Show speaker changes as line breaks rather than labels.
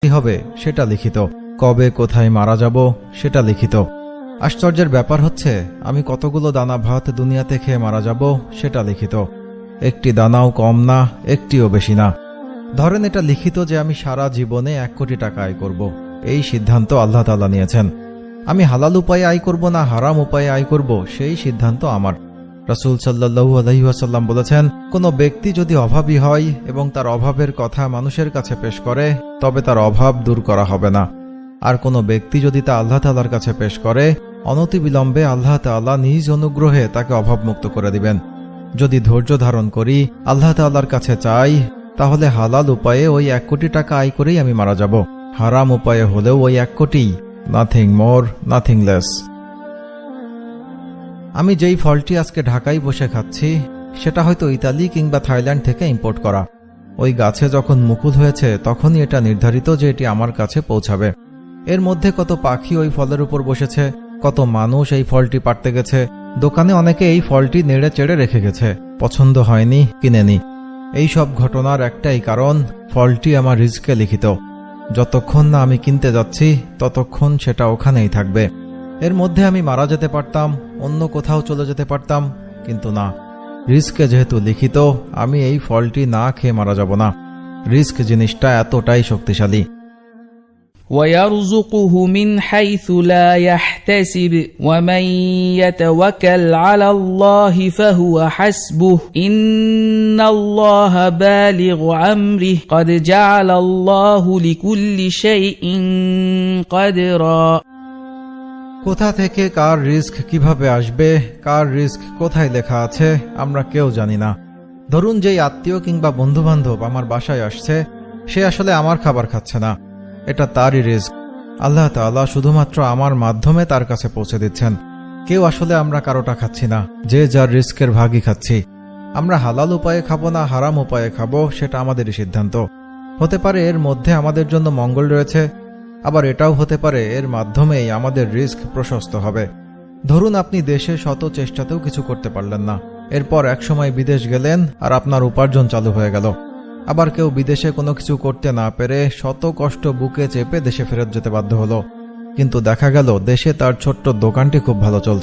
কি হবে সেটা লিখিত, কবে কোথায় মারা যাব সেটা লিখিত। আশ্চর্যের ব্যাপার হচ্ছে আমি কতগুলো দানা ভাত দুনিয়াতে খেয়ে মারা যাব সেটা লিখিত। একটি দানাও কম না, একটিও বেশি না। ধরেন এটা লিখিত যে আমি সারা জীবনে 1 কোটি টাকা আয় করব, এই সিদ্ধান্ত আল্লাহ তাআলা নিয়েছেন। আমি হালাল উপায়ে আয় করব না হারাম উপায়ে আয় করব সেই সিদ্ধান্ত আমার। রাসূল সাল্লাল্লাহু আলাইহি ওয়াসাল্লাম বলেছেন, কোনো ব্যক্তি যদি অভাবী হয় এবং তার অভাবের কথা মানুষের কাছে পেশ করে তবে তার অভাব দূর করা হবে না। আর কোনো ব্যক্তি যদি তা আল্লাহ তাআলার কাছে পেশ করে অনতিবিলম্বে আল্লাহ তাআলা নিজ অনুগ্রহে তাকে অভাবমুক্ত করে দিবেন। যদি ধৈর্য ধারণ করি, আল্লাহ তাআলার কাছে চাই, তাহলে হালাল উপায়ে ওই 1 কোটি টাকা আয় করেই আমি মারা যাব। হারাম উপায়ে হলেও ওই 1 কোটি, নাথিং মোর নাথিং লেস। আমি যেই ফলটি আজকে ঢাকায় বসে খাচ্ছি সেটা হয়তো ইতালি কিংবা থাইল্যান্ড থেকে ইম্পোর্ট করা। ওই গাছে যখন মুকুল হয়েছে তখনই এটা নির্ধারিত যে এটি আমার কাছে পৌঁছাবে। এর মধ্যে কত পাখি ওই ফলের উপর বসেছে, কত মানুষ এই ফলটি পাড়তে গেছে, দোকানে অনেকে এই ফলটি নেড়ে চেড়ে রেখে গেছে, পছন্দ হয়নি কিনেনি। এই সব ঘটনার একটাই কারণ, ফলটি আমার রিজকে লিখিত। যতক্ষণ না আমি কিনতে যাচ্ছি ততক্ষণ সেটা ওখানেই থাকবে। এর মধ্যে আমি মারা যেতে পারতাম, অন্য কোথাও চলে যেতে পারতাম, কিন্তু না, রিস্কে যেহেতু লিখিত আমি এই ফলটি না খেয়ে মারা যাব না। রিস্ক জিনিসটা এতটাই শক্তিশালী।
وَيَرْزُقُهُ مِنْ حَيْثُ لَا يَحْتَسِبُ وَمَنْ يَتَوَكَّلْ عَلَى اللَّهِ فَهُوَ حَسْبُهُ إِنَّ اللَّهَ بَالِغُ أَمْرِهِ قَدْ جَعَلَ اللَّهُ لِكُلِّ شَيْءٍ قَدْرًا।
কোথা থেকে কার রিস্ক কিভাবে আসবে, কার রিস্ক কোথায় লেখা আছে আমরা কেউ জানি না। ধরুন যেই আত্মীয় কিংবা বন্ধুবান্ধব আমার বাসায় আসছে সে আসলে আমার খাবার খাচ্ছে না, এটা তারই রিস্ক। আল্লাহ তাআলা শুধুমাত্র আমার মাধ্যমে তার কাছে পৌঁছে দিচ্ছেন। কেউ আসলে আমরা কারোটা খাচ্ছি না, যে যার রিস্কের ভাগই খাচ্ছি। আমরা হালাল উপায়ে খাবো না হারাম উপায়ে খাবো সেটা আমাদেরই সিদ্ধান্ত। হতে পারে এর মধ্যে আমাদের জন্য মঙ্গল রয়েছে, আবার এটাও হতে পারে এর মাধ্যমেই আমাদের রিস্ক প্রশস্ত হবে। ধরুন আপনি দেশে শত চেষ্টাতেও কিছু করতে পারলেন না, এরপর একসময় বিদেশ গেলেন আর আপনার উপার্জন চালু হয়ে গেল। আবার কেউ বিদেশে কোনো কিছু করতে না পেরে শত কষ্ট বুকে চেপে দেশে ফেরত যেতে বাধ্য হলো, কিন্তু দেখা গেল দেশে তার ছোট্ট দোকানটি খুব ভালো চলছে।